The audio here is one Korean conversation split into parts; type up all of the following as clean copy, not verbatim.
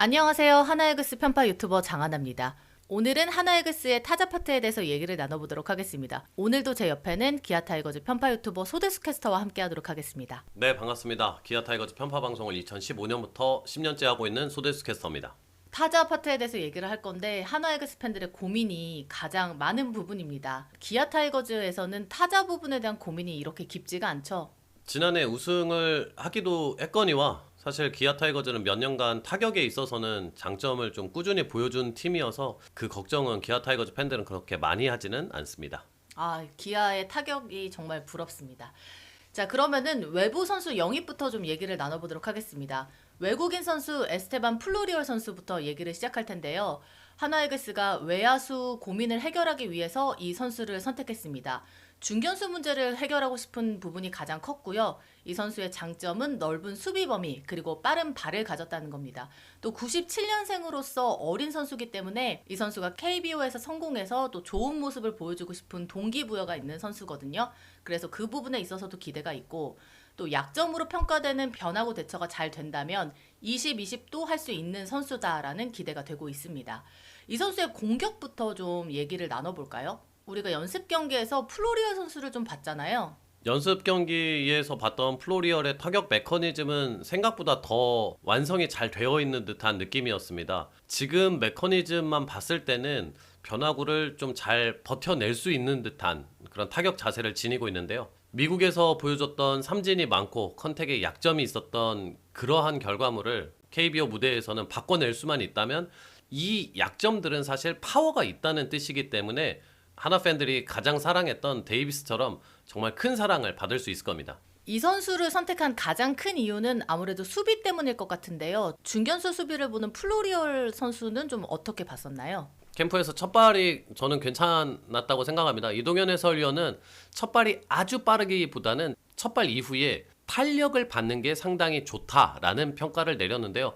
안녕하세요. 하나이글스 편파 유튜버 장하나입니다. 오늘은 하나이글스의 타자 파트에 대해서 얘기를 나눠보도록 하겠습니다. 오늘도 제 옆에는 기아 타이거즈 편파 유튜버 소데스 캐스터와 함께 하도록 하겠습니다. 네, 반갑습니다. 기아 타이거즈 편파 방송을 2015년부터 10년째 하고 있는 소데스 캐스터입니다. 타자 파트에 대해서 얘기를 할 건데 하나이글스 팬들의 고민이 가장 많은 부분입니다. 기아 타이거즈에서는 타자 부분에 대한 고민이 이렇게 깊지가 않죠. 지난해 우승을 하기도 했거니와 사실 기아 타이거즈는 몇 년간 타격에 있어서는 장점을 좀 꾸준히 보여준 팀이어서 그 걱정은 기아 타이거즈 팬들은 그렇게 많이 하지는 않습니다. 기아의 타격이 정말 부럽습니다. 자, 그러면은 외부 선수 영입부터 좀 얘기를 나눠보도록 하겠습니다. 외국인 선수 에스테반 플로리올 선수부터 얘기를 시작할 텐데요. 하나이글스가 외야수 고민을 해결하기 위해서 이 선수를 선택했습니다. 중견수 문제를 해결하고 싶은 부분이 가장 컸고요. 이 선수의 장점은 넓은 수비 범위 그리고 빠른 발을 가졌다는 겁니다. 또 97년생으로서 어린 선수기 때문에 이 선수가 KBO에서 성공해서 또 좋은 모습을 보여주고 싶은 동기부여가 있는 선수거든요. 그래서 그 부분에 있어서도 기대가 있고 또 약점으로 평가되는 변화구 대처가 잘 된다면 20-20도 할 수 있는 선수다라는 기대가 되고 있습니다. 이 선수의 공격부터 좀 얘기를 나눠볼까요? 우리가 연습 경기에서 플로리얼 선수를 좀 봤잖아요. 연습 경기에서 봤던 플로리얼의 타격 메커니즘은 생각보다 더 완성이 잘 되어 있는 듯한 느낌이었습니다. 지금 메커니즘만 봤을 때는 변화구를 좀 잘 버텨낼 수 있는 듯한 그런 타격 자세를 지니고 있는데요. 미국에서 보여줬던 삼진이 많고 컨택에 약점이 있었던 그러한 결과물을 KBO 무대에서는 바꿔낼 수만 있다면 이 약점들은 사실 파워가 있다는 뜻이기 때문에 하나 팬들이 가장 사랑했던 데이비스처럼 정말 큰 사랑을 받을 수 있을 겁니다. 이 선수를 선택한 가장 큰 이유는 아무래도 수비 때문일 것 같은데요. 중견수 수비를 보는 플로리얼 선수는 좀 어떻게 봤었나요? 캠프에서 첫 발이 저는 괜찮았다고 생각합니다. 이동현 해설위원은 첫 발이 아주 빠르기보다는 첫 발 이후에 탄력을 받는 게 상당히 좋다라는 평가를 내렸는데요.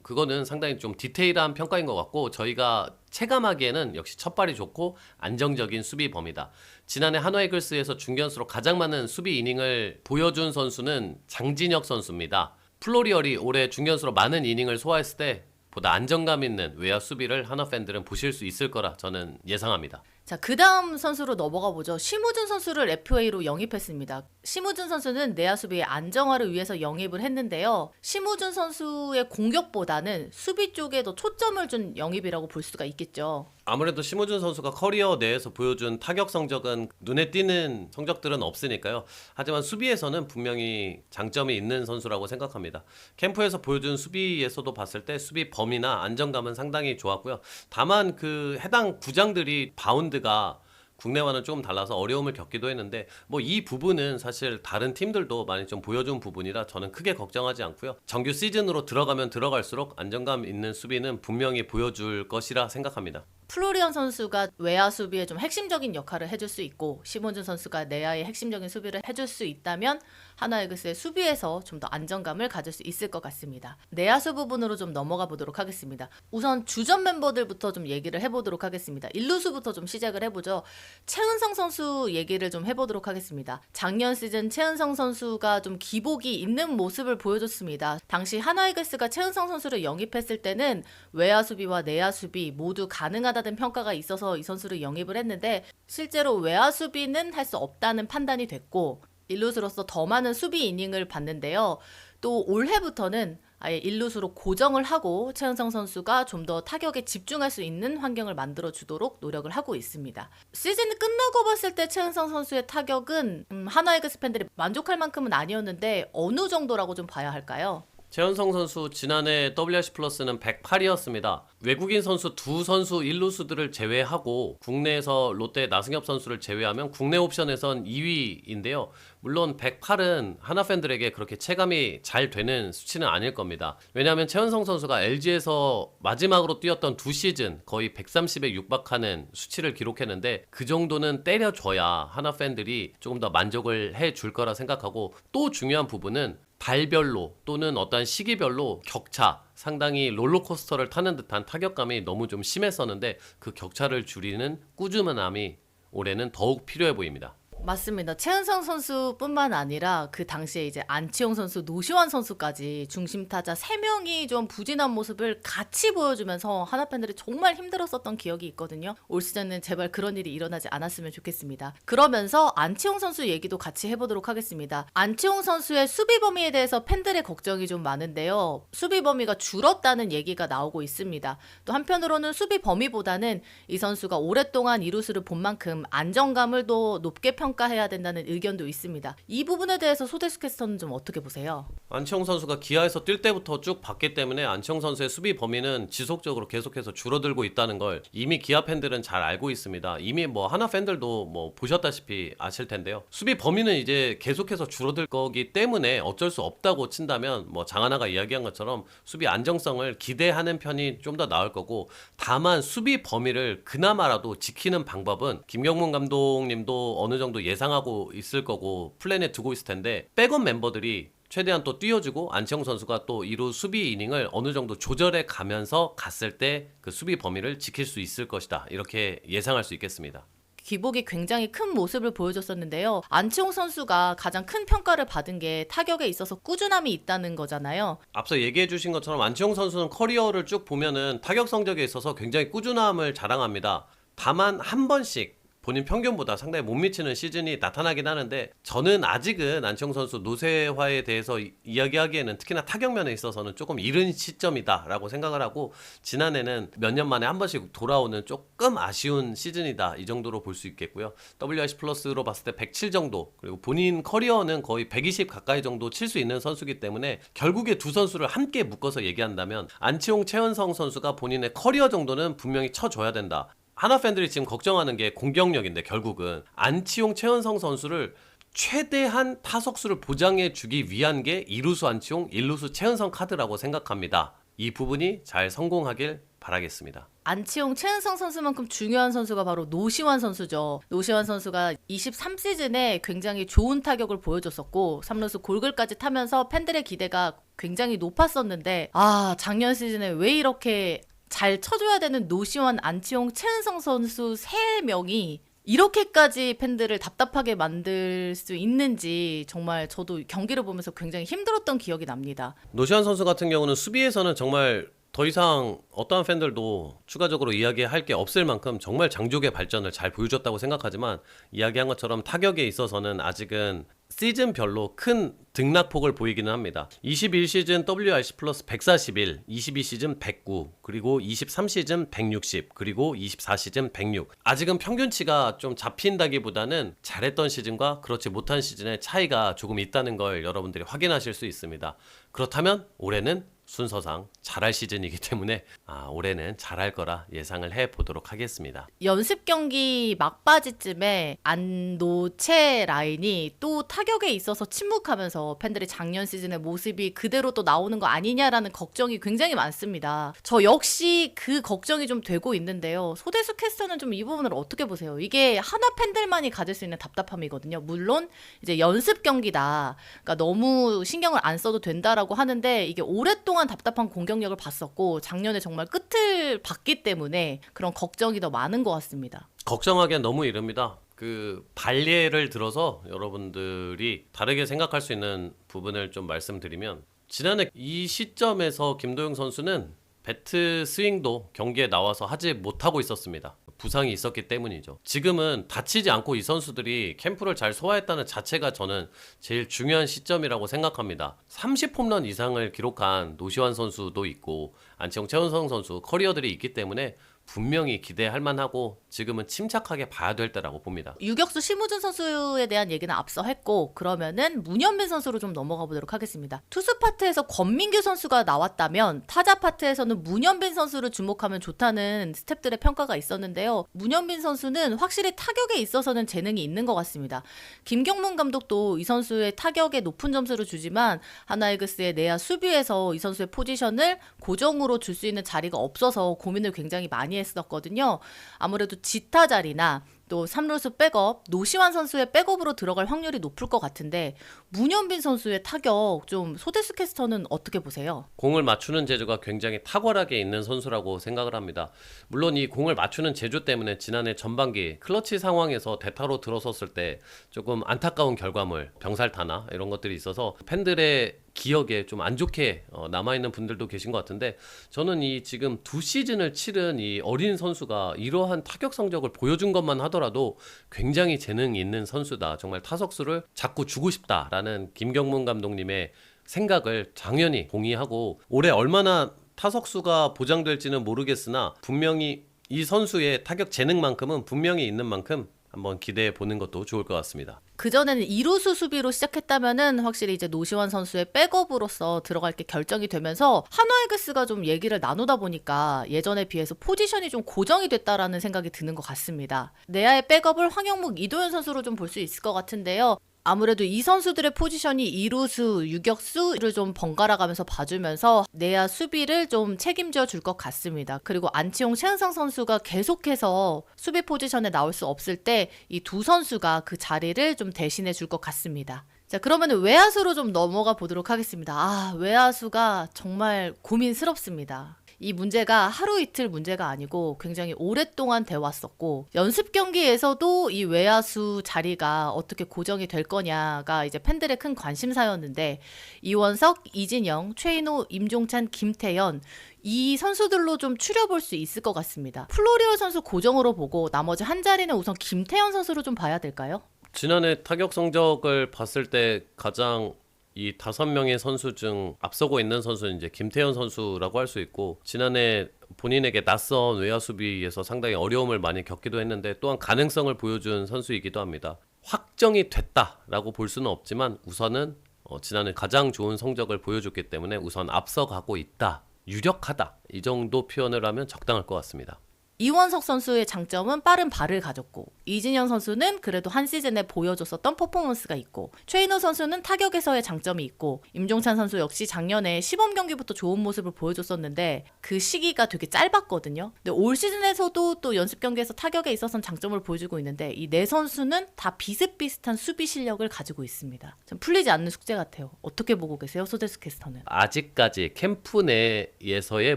그거는 상당히 좀 디테일한 평가인 것 같고 저희가 체감하기에는 역시 첫 발이 좋고 안정적인 수비 범위다. 지난해 한화이글스에서 중견수로 가장 많은 수비 이닝을 보여준 선수는 장진혁 선수입니다. 플로리얼이 올해 중견수로 많은 이닝을 소화했을 때 보다 안정감 있는 외야 수비를 한화 팬들은 보실 수 있을 거라 저는 예상합니다. 자, 그 다음 선수로 넘어가 보죠. 심우준 선수를 FA로 영입했습니다. 심우준 선수는 내야 수비의 안정화를 위해서 영입을 했는데요. 심우준 선수의 공격보다는 수비 쪽에 더 초점을 준 영입이라고 볼 수가 있겠죠. 아무래도 심우준 선수가 커리어 내에서 보여준 타격 성적은 눈에 띄는 성적들은 없으니까요. 하지만 수비에서는 분명히 장점이 있는 선수라고 생각합니다. 캠프에서 보여준 수비에서도 봤을 때 수비 범위나 안정감은 상당히 좋았고요. 다만 그 해당 구장들이 바운드가 국내와는 조금 달라서 어려움을 겪기도 했는데 이 부분은 사실 다른 팀들도 많이 좀 보여준 부분이라 저는 크게 걱정하지 않고요. 정규 시즌으로 들어가면 들어갈수록 안정감 있는 수비는 분명히 보여줄 것이라 생각합니다. 플로리언 선수가 외야 수비에 좀 핵심적인 역할을 해줄 수 있고 심우준 선수가 내야의 핵심적인 수비를 해줄 수 있다면 하나이글스의 수비에서 좀 더 안정감을 가질 수 있을 것 같습니다. 내야수 부분으로 좀 넘어가 보도록 하겠습니다. 우선 주전 멤버들부터 좀 얘기를 해보도록 하겠습니다. 일루수부터 좀 시작을 해보죠. 최은성 선수 얘기를 좀 해보도록 하겠습니다. 작년 시즌 최은성 선수가 좀 기복이 있는 모습을 보여줬습니다. 당시 하나이글스가 최은성 선수를 영입했을 때는 외야 수비와 내야 수비 모두 가능하다는 평가가 있어서 이 선수를 영입을 했는데 실제로 외야 수비는 할 수 없다는 판단이 됐고 일루수로서 더 많은 수비 이닝을 봤는데요. 또 올해부터는 아예 일루수로 고정을 하고 최은성 선수가 좀 더 타격에 집중할 수 있는 환경을 만들어 주도록 노력을 하고 있습니다. 시즌이 끝나고 봤을 때 최은성 선수의 타격은 하나이글스 팬들이 만족할 만큼은 아니었는데 어느 정도라고 좀 봐야 할까요? 최은성 선수 지난해 WRC 플러스는 108이었습니다. 외국인 선수 두 선수 1루수들을 제외하고 국내에서 롯데 나승엽 선수를 제외하면 국내 옵션에선 2위인데요. 물론 108은 하나 팬들에게 그렇게 체감이 잘 되는 수치는 아닐 겁니다. 왜냐하면 최은성 선수가 LG에서 마지막으로 뛰었던 두 시즌 거의 130에 육박하는 수치를 기록했는데 그 정도는 때려줘야 하나 팬들이 조금 더 만족을 해줄 거라 생각하고 또 중요한 부분은 발별로 또는 어떠한 시기별로 격차, 상당히 롤러코스터를 타는 듯한 타격감이 너무 좀 심했었는데 그 격차를 줄이는 꾸준함이 올해는 더욱 필요해 보입니다. 맞습니다. 최은성 선수뿐만 아니라 그 당시에 이제 안치홍 선수, 노시환 선수까지 중심 타자 3명이 좀 부진한 모습을 같이 보여주면서 하나 팬들이 정말 힘들었었던 기억이 있거든요. 올 시즌은 제발 그런 일이 일어나지 않았으면 좋겠습니다. 그러면서 안치홍 선수 얘기도 같이 해보도록 하겠습니다. 안치홍 선수의 수비 범위에 대해서 팬들의 걱정이 좀 많은데요. 수비 범위가 줄었다는 얘기가 나오고 있습니다. 또 한편으로는 수비 범위보다는 이 선수가 오랫동안 이루수를 본 만큼 안정감을 더 높게 평가해야 된다는 의견도 있습니다. 이 부분에 대해서 소대수 캐스터는 좀 어떻게 보세요? 안치홍 선수가 기아에서 뛸 때부터 쭉 봤기 때문에 안치홍 선수의 수비 범위는 지속적으로 계속해서 줄어들고 있다는 걸 이미 기아 팬들은 잘 알고 있습니다. 이미 뭐 하나 팬들도 뭐 보셨다시피 아실 텐데요. 수비 범위는 이제 계속해서 줄어들 거기 때문에 어쩔 수 없다고 친다면 뭐 장하나가 이야기한 것처럼 수비 안정성을 기대하는 편이 좀 더 나을 거고, 다만 수비 범위를 그나마라도 지키는 방법은 김경문 감독님도 어느 정도 예상하고 있을 거고 플랜에 두고 있을 텐데, 백업 멤버들이 최대한 또 띄워주고 안치홍 선수가 또 이루 수비 이닝을 어느 정도 조절해 가면서 갔을 때 그 수비 범위를 지킬 수 있을 것이다, 이렇게 예상할 수 있겠습니다. 기복이 굉장히 큰 모습을 보여줬었는데요. 안치홍 선수가 가장 큰 평가를 받은 게 타격에 있어서 꾸준함이 있다는 거잖아요. 앞서 얘기해 주신 것처럼 안치홍 선수는 커리어를 쭉 보면은 타격 성적에 있어서 굉장히 꾸준함을 자랑합니다. 다만 한 번씩 본인 평균보다 상당히 못 미치는 시즌이 나타나긴 하는데, 저는 아직은 안치홍 선수 노쇠화에 대해서 이야기하기에는 특히나 타격면에 있어서는 조금 이른 시점이다 라고 생각을 하고, 지난해는 몇 년 만에 한 번씩 돌아오는 조금 아쉬운 시즌이다, 이 정도로 볼 수 있겠고요. WRC 플러스로 봤을 때 107 정도, 그리고 본인 커리어는 거의 120 가까이 정도 칠 수 있는 선수이기 때문에 결국에 두 선수를 함께 묶어서 얘기한다면 안치홍, 최은성 선수가 본인의 커리어 정도는 분명히 쳐줘야 된다. 하나 팬들이 지금 걱정하는 게 공격력인데, 결국은 안치홍, 최은성 선수를 최대한 타석수를 보장해 주기 위한 게 2루수 안치홍, 1루수 최은성 카드라고 생각합니다. 이 부분이 잘 성공하길 바라겠습니다. 안치홍, 최은성 선수만큼 중요한 선수가 바로 노시환 선수죠. 노시환 선수가 23시즌에 굉장히 좋은 타격을 보여줬었고 3루수 골글까지 타면서 팬들의 기대가 굉장히 높았었는데, 작년 시즌에 왜 이렇게 잘 쳐줘야 되는 노시환, 안치홍, 최은성 선수 3명이 이렇게까지 팬들을 답답하게 만들 수 있는지 정말 저도 경기를 보면서 굉장히 힘들었던 기억이 납니다. 노시환 선수 같은 경우는 수비에서는 정말 더 이상 어떠한 팬들도 추가적으로 이야기할 게 없을 만큼 정말 장족의 발전을 잘 보여줬다고 생각하지만, 이야기한 것처럼 타격에 있어서는 아직은 시즌별로 큰 등락폭을 보이기는 합니다. 21시즌 WRC 플러스 141, 22시즌 109, 그리고 23시즌 160, 그리고 24시즌 106. 아직은 평균치가 좀 잡힌다기보다는 잘했던 시즌과 그렇지 못한 시즌의 차이가 조금 있다는 걸 여러분들이 확인하실 수 있습니다. 그렇다면 올해는 순서상 잘할 시즌이기 때문에 올해는 잘할 거라 예상을 해보도록 하겠습니다. 연습 경기 막바지쯤에 안노채 라인이 또 타격에 있어서 침묵하면서 팬들이 작년 시즌의 모습이 그대로 또 나오는 거 아니냐라는 걱정이 굉장히 많습니다. 저 역시 그 걱정이 좀 되고 있는데요. 소대수 캐스터는 좀 이 부분을 어떻게 보세요? 이게 하나 팬들만이 가질 수 있는 답답함이거든요. 물론 이제 연습 경기다, 그러니까 너무 신경을 안 써도 된다라고 하는데, 이게 오랫동안 답답한 공격력을 봤었고 작년에 정말 끝을 봤기 때문에 그런 걱정이 더 많은 것 같습니다. 걱정하기엔 너무 이릅니다. 그 발예를 들어서 여러분들이 다르게 생각할 수 있는 부분을 좀 말씀드리면, 지난해 이 시점에서 김도영 선수는 배트 스윙도 경기에 나와서 하지 못하고 있었습니다. 부상이 있었기 때문이죠. 지금은 다치지 않고 이 선수들이 캠프를 잘 소화했다는 자체가 저는 제일 중요한 시점이라고 생각합니다. 30홈런 이상을 기록한 노시환 선수도 있고 안치홍, 최은성 선수 커리어들이 있기 때문에 분명히 기대할 만하고 지금은 침착하게 봐야 될 때라고 봅니다. 유격수 심우준 선수에 대한 얘기는 앞서 했고, 그러면은 문현빈 선수로 좀 넘어가 보도록 하겠습니다. 투수 파트에서 권민규 선수가 나왔다면 타자 파트에서는 문현빈 선수를 주목하면 좋다는 스태프들의 평가가 있었는데요. 문현빈 선수는 확실히 타격에 있어서는 재능이 있는 것 같습니다. 김경문 감독도 이 선수의 타격에 높은 점수를 주지만 하나이글스의 내야 수비에서 이 선수의 포지션을 고정으로 줄 수 있는 자리가 없어서 고민을 굉장히 많이 많이 했었거든요. 아무래도 지타 자리나 또 3루수 백업, 노시환 선수의 백업으로 들어갈 확률이 높을 것 같은데 문현빈 선수의 타격 좀 소데스 캐스터는 어떻게 보세요? 공을 맞추는 재주가 굉장히 탁월하게 있는 선수라고 생각을 합니다. 물론 이 공을 맞추는 재주 때문에 지난해 전반기 클러치 상황에서 대타로 들어섰을 때 조금 안타까운 결과물, 병살타나 이런 것들이 있어서 팬들의 기억에 좀 안 좋게 남아있는 분들도 계신 것 같은데, 저는 이 지금 두 시즌을 치른 이 어린 선수가 이러한 타격 성적을 보여준 것만 하더라도 굉장히 재능이 있는 선수다. 정말 타석수를 자꾸 주고 싶다라는 김경문 감독님의 생각을 당연히 동의하고, 올해 얼마나 타석수가 보장될지는 모르겠으나 분명히 이 선수의 타격 재능만큼은 분명히 있는 만큼 한번 기대해 보는 것도 좋을 것 같습니다. 그전에는 2루수 수비로 시작했다면은 확실히 이제 노시환 선수의 백업으로서 들어갈 게 결정이 되면서 한화이글스가 좀 얘기를 나누다 보니까 예전에 비해서 포지션이 좀 고정이 됐다라는 생각이 드는 것 같습니다. 내야의 백업을 황영묵, 이도현 선수로 좀 볼 수 있을 것 같은데요. 아무래도 이 선수들의 포지션이 2루수, 유격수를 좀 번갈아 가면서 봐주면서 내야 수비를 좀 책임져 줄 것 같습니다. 그리고 안치홍, 최은성 선수가 계속해서 수비 포지션에 나올 수 없을 때 이 두 선수가 그 자리를 좀 대신해 줄 것 같습니다. 자, 그러면 외야수로 좀 넘어가 보도록 하겠습니다. 외야수가 정말 고민스럽습니다. 이 문제가 하루 이틀 문제가 아니고 굉장히 오랫동안 돼 왔었고, 연습 경기에서도 이 외야수 자리가 어떻게 고정이 될 거냐가 이제 팬들의 큰 관심사였는데, 이원석, 이진영, 최인호, 임종찬, 김태현 이 선수들로 좀 추려볼 수 있을 것 같습니다. 플로리오 선수 고정으로 보고 나머지 한 자리는 우선 김태현 선수로 좀 봐야 될까요? 지난해 타격 성적을 봤을 때 가장 이 5명의 선수 중 앞서고 있는 선수는 이제 김태현 선수라고 할 수 있고, 지난해 본인에게 낯선 외야 수비에서 상당히 어려움을 많이 겪기도 했는데 또한 가능성을 보여준 선수이기도 합니다. 확정이 됐다라고 볼 수는 없지만 우선은 지난해 가장 좋은 성적을 보여줬기 때문에 우선 앞서가고 있다, 유력하다, 이 정도 표현을 하면 적당할 것 같습니다. 이원석 선수의 장점은 빠른 발을 가졌고, 이진영 선수는 그래도 한 시즌에 보여줬었던 퍼포먼스가 있고, 최인호 선수는 타격에서의 장점이 있고, 임종찬 선수 역시 작년에 시범 경기부터 좋은 모습을 보여줬었는데 그 시기가 되게 짧았거든요. 근데 올 시즌에서도 또 연습 경기에서 타격에 있어서는 장점을 보여주고 있는데 이 네 선수는 다 비슷비슷한 수비 실력을 가지고 있습니다. 좀 풀리지 않는 숙제 같아요. 어떻게 보고 계세요, 소데스 캐스터는? 아직까지 캠프 내에서의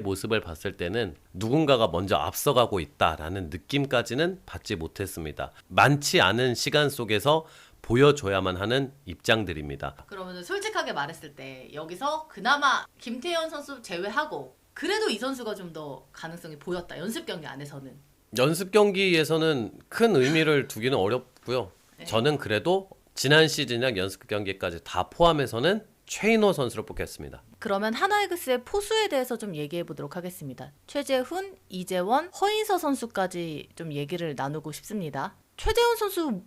모습을 봤을 때는 누군가가 먼저 앞서가고 있다라는 느낌까지는 받지 못했습니다. 많지 않은 시간 속에서 보여줘야만 하는 입장들입니다. 그러면 솔직하게 말했을 때 여기서 그나마 김태현 선수 제외하고 그래도 이 선수가 좀 더 가능성이 보였다, 연습 경기 안에서는. 연습 경기에서는 큰 의미를 두기는 어렵고요. 네. 저는 그래도 지난 시즌이랑 연습 경기까지 다 포함해서는 최인호 선수로 뽑겠습니다. 그러면 하나이글스의 포수에 대해서 좀 얘기해 보도록 하겠습니다. 최재훈, 이재원, 허인서 선수까지 좀 얘기를 나누고 싶습니다. 최재훈 선수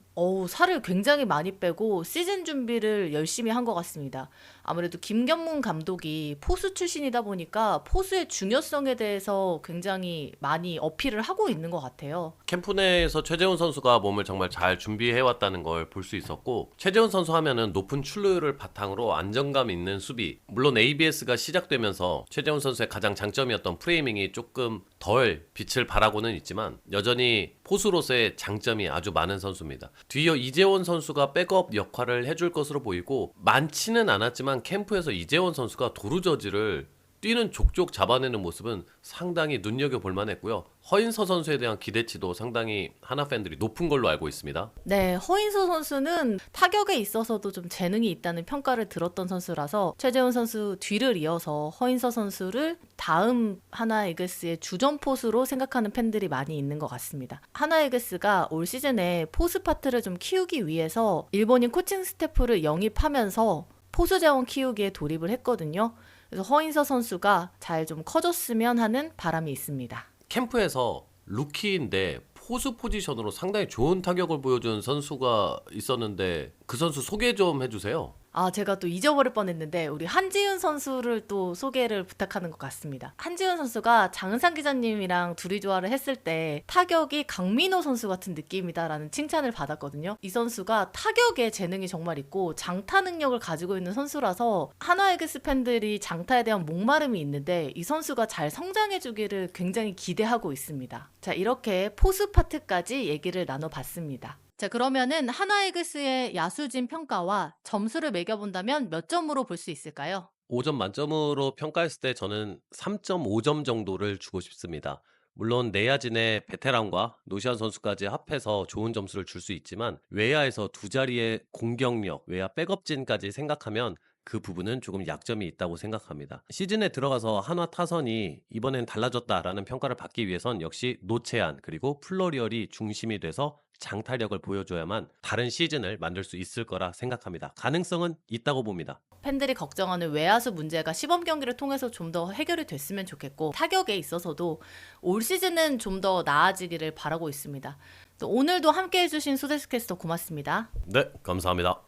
살을 굉장히 많이 빼고 시즌 준비를 열심히 한 것 같습니다. 아무래도 김경문 감독이 포수 출신이다 보니까 포수의 중요성에 대해서 굉장히 많이 어필을 하고 있는 것 같아요. 캠프 내에서 최재훈 선수가 몸을 정말 잘 준비해왔다는 걸 볼 수 있었고, 최재훈 선수 하면은 높은 출루율을 바탕으로 안정감 있는 수비, 물론 ABS가 시작되면서 최재훈 선수의 가장 장점이었던 프레이밍이 조금 덜 빛을 발하고는 있지만 여전히 포수로서의 장점이 아주 많은 선수입니다. 뒤이어 이재원 선수가 백업 역할을 해줄 것으로 보이고, 많지는 않았지만 캠프에서 이재원 선수가 도루저지를 뛰는 족족 잡아내는 모습은 상당히 눈여겨볼 만했고요. 허인서 선수에 대한 기대치도 상당히 하나 팬들이 높은 걸로 알고 있습니다. 네, 허인서 선수는 타격에 있어서도 좀 재능이 있다는 평가를 들었던 선수라서 최재훈 선수 뒤를 이어서 허인서 선수를 다음 하나이글스의 주전 포수로 생각하는 팬들이 많이 있는 것 같습니다. 하나이글스가 올 시즌에 포수 파트를 좀 키우기 위해서 일본인 코칭 스태프를 영입하면서 포수 자원 키우기에 돌입을 했거든요. 그래서 허인서 선수가 잘 좀 커졌으면 하는 바람이 있습니다. 캠프에서 루키인데 포수 포지션으로 상당히 좋은 타격을 보여준 선수가 있었는데 그 선수 소개 좀 해주세요. 아, 제가 또 잊어버릴 뻔했는데 우리 한지훈 선수를 또 소개를 부탁하는 것 같습니다. 한지훈 선수가 장은상 기자님이랑 둘이 조화를 했을 때 타격이 강민호 선수 같은 느낌이다라는 칭찬을 받았거든요. 이 선수가 타격에 재능이 정말 있고 장타 능력을 가지고 있는 선수라서 한화 이글스 팬들이 장타에 대한 목마름이 있는데 이 선수가 잘 성장해주기를 굉장히 기대하고 있습니다. 자, 이렇게 포수 파트까지 얘기를 나눠봤습니다. 자, 그러면은 한화 이글스의 야수진 평가와 점수를 매겨본다면 몇 점으로 볼 수 있을까요? 5점 만점으로 평가했을 때 저는 3.5점 정도를 주고 싶습니다. 물론 내야진의 베테랑과 노시안 선수까지 합해서 좋은 점수를 줄 수 있지만 외야에서 두 자리의 공격력, 외야 백업진까지 생각하면 그 부분은 조금 약점이 있다고 생각합니다. 시즌에 들어가서 한화 타선이 이번엔 달라졌다라는 평가를 받기 위해선 역시 노채안 그리고 플로리얼이 중심이 돼서 장타력을 보여줘야만 다른 시즌을 만들 수 있을 거라 생각합니다. 가능성은 있다고 봅니다. 팬들이 걱정하는 외야수 문제가 시범 경기를 통해서 좀 더 해결이 됐으면 좋겠고 타격에 있어서도 올 시즌은 좀 더 나아지기를 바라고 있습니다. 또 오늘도 함께 해주신 수데스 캐스터 고맙습니다. 네, 감사합니다.